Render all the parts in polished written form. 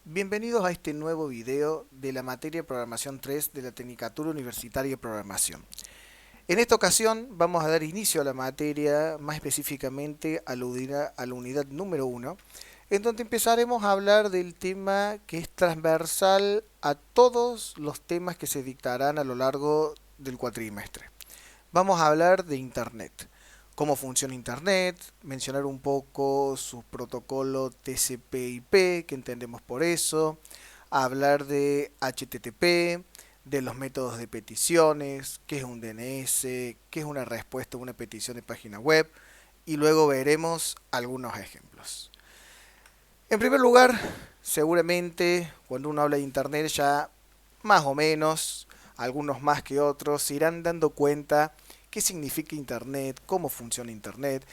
Bienvenidos a este nuevo video de la materia de Programación 3 de la Tecnicatura Universitaria de Programación. En esta ocasión vamos a dar inicio a la materia, más específicamente a la unidad número 1, en donde empezaremos a hablar del tema que es transversal a todos los temas que se dictarán a lo largo del cuatrimestre. Vamos a hablar de Internet, cómo funciona Internet, mencionar un poco su protocolo TCP/IP, que entendemos por eso, hablar de HTTP, de los métodos de peticiones, qué es un DNS, qué es una respuesta a una petición de página web, y luego veremos algunos ejemplos. En primer lugar, seguramente cuando uno habla de Internet ya más o menos, algunos más que otros, se irán dando cuenta qué significa Internet, cómo funciona Internet.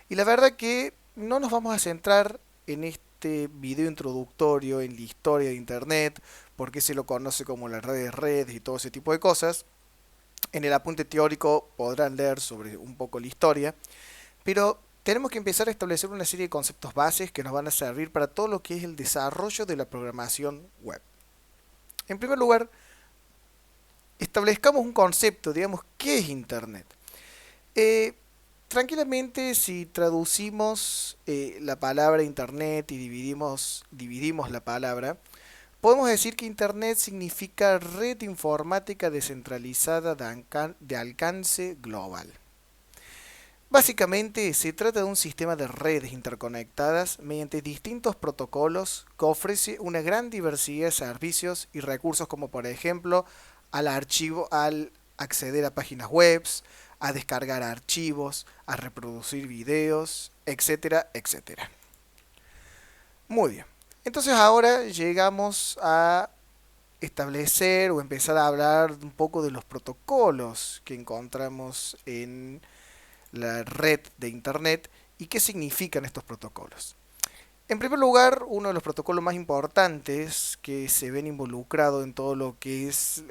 Y la verdad que no nos vamos a centrar en este video introductorio en la historia de Internet, porque se lo conoce como las redes y todo ese tipo de cosas. En el apunte teórico podrán leer sobre un poco la historia, pero tenemos que empezar a establecer una serie de conceptos bases que nos van a servir para todo lo que es el desarrollo de la programación web. En primer lugar, establezcamos un concepto, digamos, ¿qué es Internet? Eh, Tranquilamente, si traducimos la palabra Internet y dividimos la palabra, podemos decir que Internet significa red informática descentralizada de alcance global. Básicamente se trata de un sistema de redes interconectadas mediante distintos protocolos que ofrece una gran diversidad de servicios y recursos como por ejemplo al acceder a páginas web, a descargar archivos, a reproducir videos, etcétera, etcétera. Muy bien. Entonces ahora llegamos a establecer o empezar a hablar un poco de los protocolos que encontramos en la red de Internet y qué significan estos protocolos. En primer lugar, uno de los protocolos más importantes que se ven involucrados en todo lo que es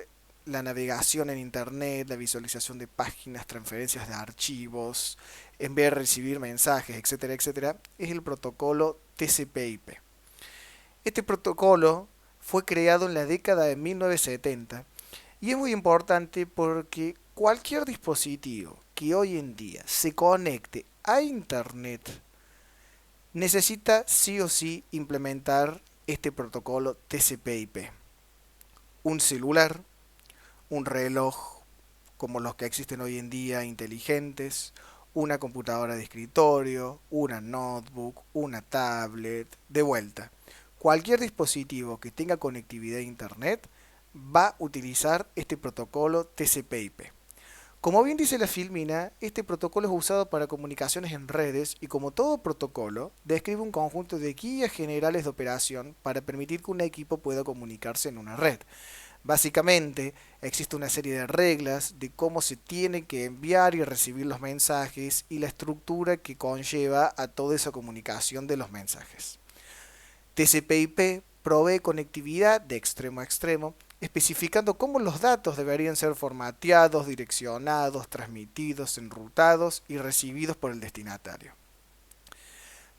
la navegación en Internet, la visualización de páginas, transferencias de archivos, enviar y recibir mensajes, etcétera, etcétera, es el protocolo TCP/IP. Este protocolo fue creado en la década de 1970 y es muy importante porque cualquier dispositivo que hoy en día se conecte a Internet necesita sí o sí implementar este protocolo TCP/IP. Un celular, un reloj como los que existen hoy en día inteligentes, una computadora de escritorio, una notebook, una tablet, de vuelta. Cualquier dispositivo que tenga conectividad a Internet va a utilizar este protocolo TCP/IP. Como bien dice la filmina, este protocolo es usado para comunicaciones en redes y como todo protocolo, describe un conjunto de guías generales de operación para permitir que un equipo pueda comunicarse en una red. Básicamente, existe una serie de reglas de cómo se tiene que enviar y recibir los mensajes y la estructura que conlleva a toda esa comunicación de los mensajes. TCP/IP provee conectividad de extremo a extremo, especificando cómo los datos deberían ser formateados, direccionados, transmitidos, enrutados y recibidos por el destinatario.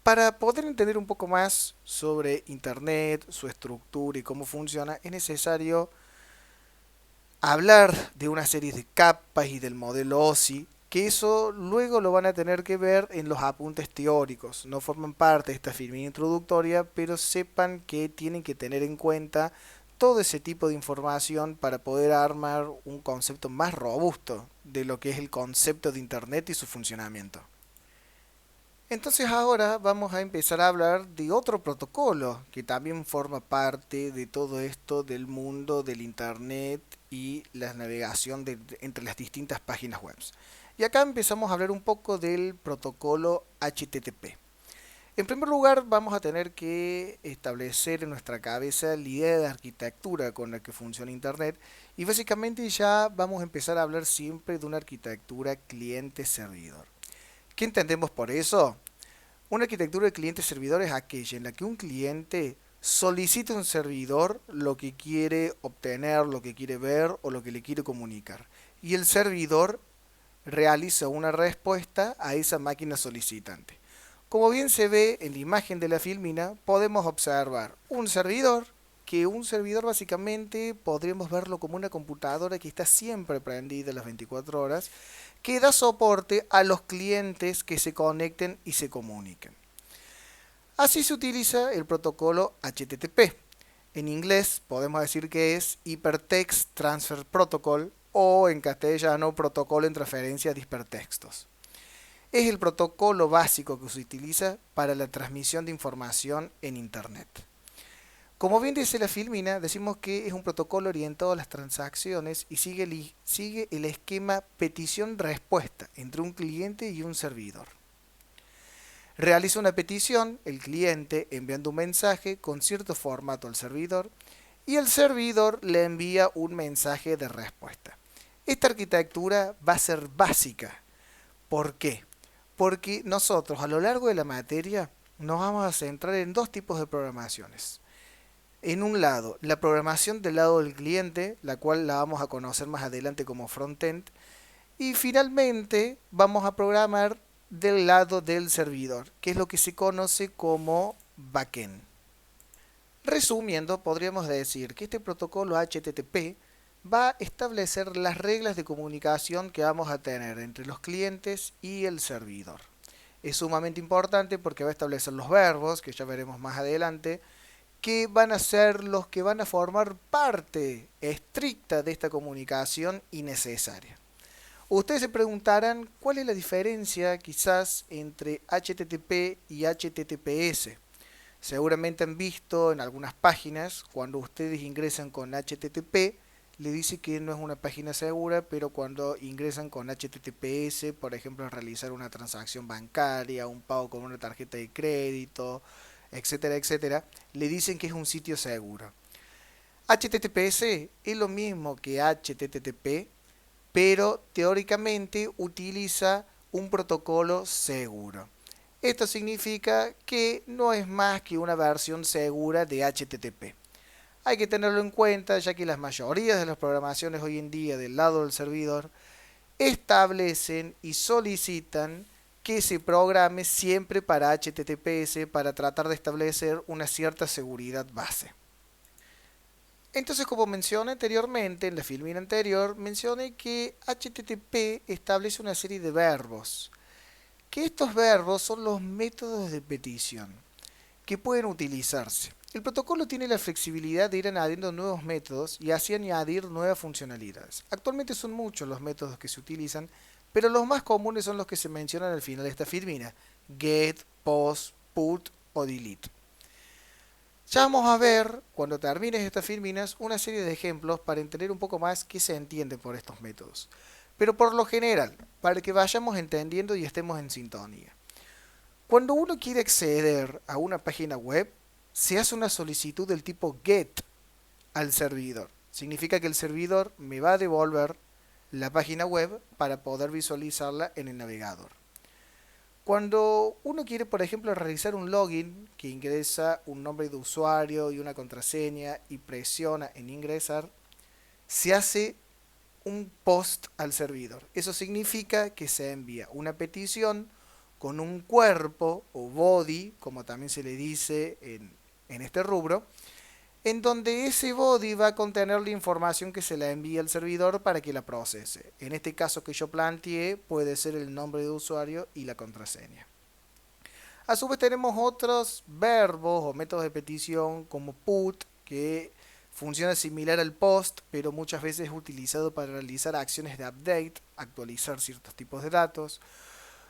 Para poder entender un poco más sobre Internet, su estructura y cómo funciona, es necesario hablar de una serie de capas y del modelo OSI, que eso luego lo van a tener que ver en los apuntes teóricos. No forman parte de esta firma introductoria, pero sepan que tienen que tener en cuenta todo ese tipo de información para poder armar un concepto más robusto de lo que es el concepto de Internet y su funcionamiento. Entonces ahora vamos a empezar a hablar de otro protocolo que también forma parte de todo esto del mundo del Internet y la navegación entre las distintas páginas web. Y acá empezamos a hablar un poco del protocolo HTTP. En primer lugar, vamos a tener que establecer en nuestra cabeza la idea de arquitectura con la que funciona Internet y básicamente ya vamos a empezar a hablar siempre de una arquitectura cliente-servidor. ¿Qué entendemos por eso? Una arquitectura de cliente-servidor es aquella en la que un cliente solicita a un servidor lo que quiere obtener, lo que quiere ver o lo que le quiere comunicar. Y el servidor realiza una respuesta a esa máquina solicitante. Como bien se ve en la imagen de la filmina, podemos observar un servidor que un servidor básicamente podríamos verlo como una computadora que está siempre prendida las 24 horas, que da soporte a los clientes que se conecten y se comuniquen. Así se utiliza el protocolo HTTP. En inglés podemos decir que es Hypertext Transfer Protocol o en castellano Protocolo en transferencia de hipertextos. Es el protocolo básico que se utiliza para la transmisión de información en Internet. Como bien dice la Filmina, decimos que es un protocolo orientado a las transacciones y sigue el esquema petición-respuesta entre un cliente y un servidor. Realiza una petición, el cliente enviando un mensaje con cierto formato al servidor y el servidor le envía un mensaje de respuesta. Esta arquitectura va a ser básica. ¿Por qué? Porque nosotros a lo largo de la materia nos vamos a centrar en dos tipos de programaciones. En un lado, la programación del lado del cliente, la cual la vamos a conocer más adelante como frontend, y finalmente vamos a programar del lado del servidor, que es lo que se conoce como backend. Resumiendo, podríamos decir que este protocolo HTTP va a establecer las reglas de comunicación que vamos a tener entre los clientes y el servidor. Es sumamente importante porque va a establecer los verbos, que ya veremos más adelante, que van a ser los que van a formar parte estricta de esta comunicación y necesaria. Ustedes se preguntarán cuál es la diferencia quizás entre HTTP y HTTPS. Seguramente han visto en algunas páginas, cuando ustedes ingresan con HTTP, le dice que no es una página segura, pero cuando ingresan con HTTPS, por ejemplo, realizar una transacción bancaria, un pago con una tarjeta de crédito, etcétera, etcétera, le dicen que es un sitio seguro. HTTPS es lo mismo que HTTP, pero teóricamente utiliza un protocolo seguro. Esto significa que no es más que una versión segura de HTTP. Hay que tenerlo en cuenta ya que las mayorías de las programaciones hoy en día del lado del servidor establecen y solicitan que se programe siempre para HTTPS para tratar de establecer una cierta seguridad base. Entonces, como mencioné anteriormente, en la filmina anterior, mencioné que HTTP establece una serie de verbos, que estos verbos son los métodos de petición, que pueden utilizarse. El protocolo tiene la flexibilidad de ir añadiendo nuevos métodos y así añadir nuevas funcionalidades. Actualmente son muchos los métodos que se utilizan, pero los más comunes son los que se mencionan al final de esta filmina: get, post, put o delete. Ya vamos a ver, cuando termines estas filminas, una serie de ejemplos para entender un poco más qué se entiende por estos métodos. Pero por lo general, para que vayamos entendiendo y estemos en sintonía. Cuando uno quiere acceder a una página web, se hace una solicitud del tipo GET al servidor. Significa que el servidor me va a devolver la página web para poder visualizarla en el navegador. Cuando uno quiere, por ejemplo, realizar un login, que ingresa un nombre de usuario y una contraseña y presiona en ingresar, se hace un post al servidor. Eso significa que se envía una petición con un cuerpo o body, como también se le dice en este rubro, en donde ese body va a contener la información que se la envía al servidor para que la procese. En este caso que yo planteé puede ser el nombre de usuario y la contraseña. A su vez tenemos otros verbos o métodos de petición como put, que funciona similar al post, pero muchas veces es utilizado para realizar acciones de update, actualizar ciertos tipos de datos.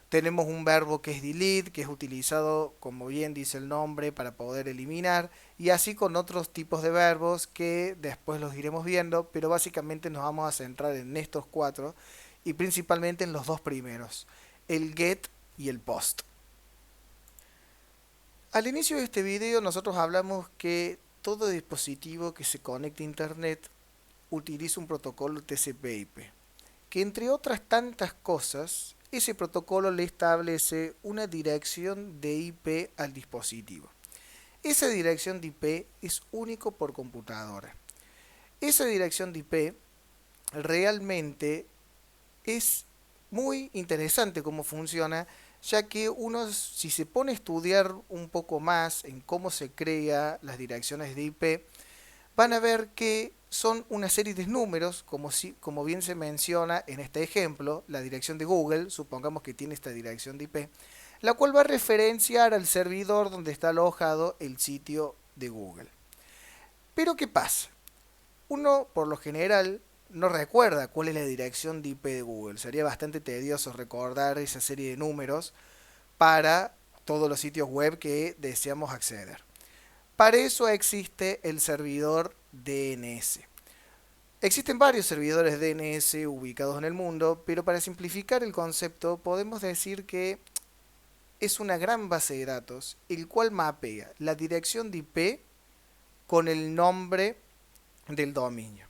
Tenemos un verbo que es delete, que es utilizado, como bien dice el nombre, para poder eliminar, y así con otros tipos de verbos que después los iremos viendo, pero básicamente nos vamos a centrar en estos cuatro y principalmente en los dos primeros, el get y el post. Al inicio de este video nosotros hablamos que todo dispositivo que se conecte a internet utiliza un protocolo TCP/IP, que entre otras tantas cosas, ese protocolo le establece una dirección de IP al dispositivo. Esa dirección de IP es único por computadora. Esa dirección de IP realmente es muy interesante cómo funciona, ya que uno, si se pone a estudiar un poco más en cómo se crea las direcciones de IP, van a ver que son una serie de números, como bien se menciona en este ejemplo, la dirección de Google, supongamos que tiene esta dirección de IP, la cual va a referenciar al servidor donde está alojado el sitio de Google. Pero ¿qué pasa? Uno, por lo general, no recuerda cuál es la dirección de IP de Google. Sería bastante tedioso recordar esa serie de números para todos los sitios web que deseamos acceder. Para eso existe el servidor DNS. Existen varios servidores DNS ubicados en el mundo, pero para simplificar el concepto podemos decir que es una gran base de datos, el cual mapea la dirección de IP con el nombre del dominio.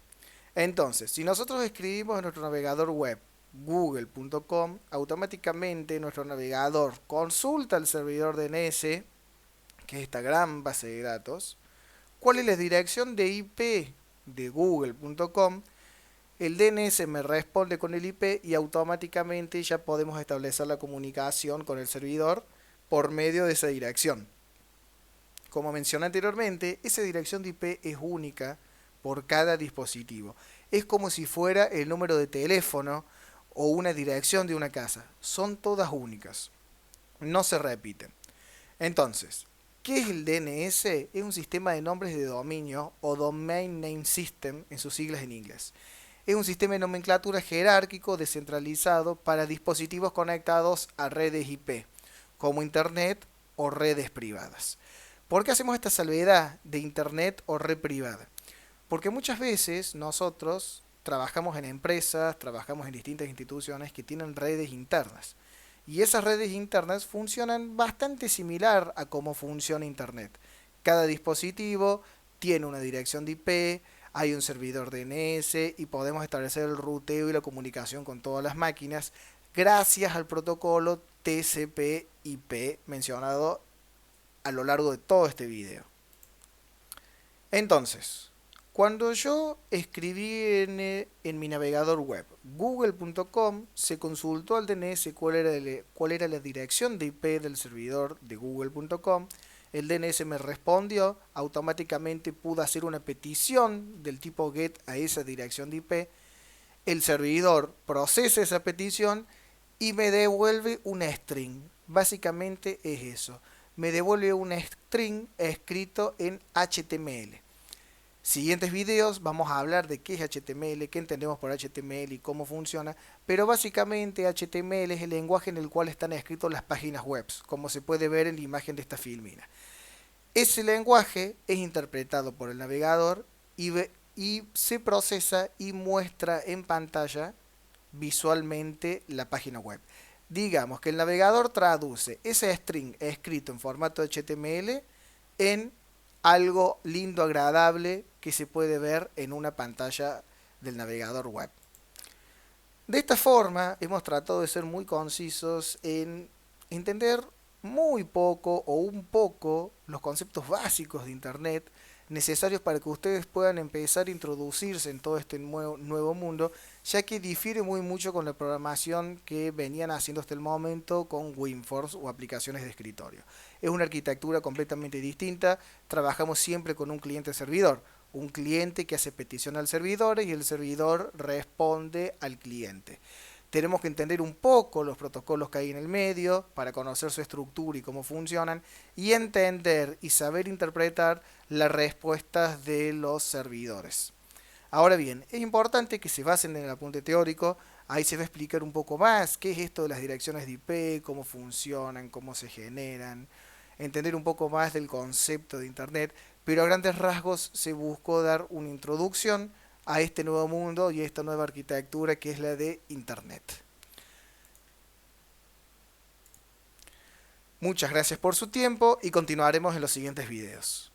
Entonces, si nosotros escribimos en nuestro navegador web google.com, automáticamente nuestro navegador consulta el servidor DNS, que es esta gran base de datos, cuál es la dirección de IP de google.com, el DNS me responde con el IP y automáticamente ya podemos establecer la comunicación con el servidor por medio de esa dirección. Como mencioné anteriormente, esa dirección de IP es única por cada dispositivo. Es como si fuera el número de teléfono o una dirección de una casa. Son todas únicas. No se repiten. Entonces, ¿qué es el DNS? Es un sistema de nombres de dominio o Domain Name System en sus siglas en inglés. Es un sistema de nomenclatura jerárquico descentralizado para dispositivos conectados a redes IP, como Internet o redes privadas. ¿Por qué hacemos esta salvedad de Internet o red privada? Porque muchas veces nosotros trabajamos en empresas, trabajamos en distintas instituciones que tienen redes internas. Y esas redes internas funcionan bastante similar a cómo funciona Internet. Cada dispositivo tiene una dirección de IP, hay un servidor DNS y podemos establecer el ruteo y la comunicación con todas las máquinas gracias al protocolo TCP/IP mencionado a lo largo de todo este video. Entonces, cuando yo escribí en mi navegador web google.com, se consultó al DNS cuál era la dirección de IP del servidor de google.com. El DNS me respondió, automáticamente pude hacer una petición del tipo GET a esa dirección de IP. El servidor procesa esa petición y me devuelve una string. Básicamente es eso. Me devuelve un string escrito en HTML. Siguientes videos vamos a hablar de qué es HTML, qué entendemos por HTML y cómo funciona, pero básicamente HTML es el lenguaje en el cual están escritas las páginas web, como se puede ver en la imagen de esta filmina. Ese lenguaje es interpretado por el navegador y se procesa y muestra en pantalla visualmente la página web. Digamos que el navegador traduce ese string escrito en formato HTML en algo lindo, agradable, que se puede ver en una pantalla del navegador web. De esta forma hemos tratado de ser muy concisos en entender muy poco o un poco los conceptos básicos de Internet necesarios para que ustedes puedan empezar a introducirse en todo este nuevo mundo, ya que difiere muy mucho con la programación que venían haciendo hasta el momento con WinForms o aplicaciones de escritorio. Es una arquitectura completamente distinta, trabajamos siempre con un cliente-servidor, un cliente que hace petición al servidor y el servidor responde al cliente. Tenemos que entender un poco los protocolos que hay en el medio para conocer su estructura y cómo funcionan y entender y saber interpretar las respuestas de los servidores. Ahora bien, es importante que se basen en el apunte teórico, ahí se va a explicar un poco más qué es esto de las direcciones de IP, cómo funcionan, cómo se generan, entender un poco más del concepto de Internet, pero a grandes rasgos se buscó dar una introducción a este nuevo mundo y a esta nueva arquitectura que es la de Internet. Muchas gracias por su tiempo y continuaremos en los siguientes videos.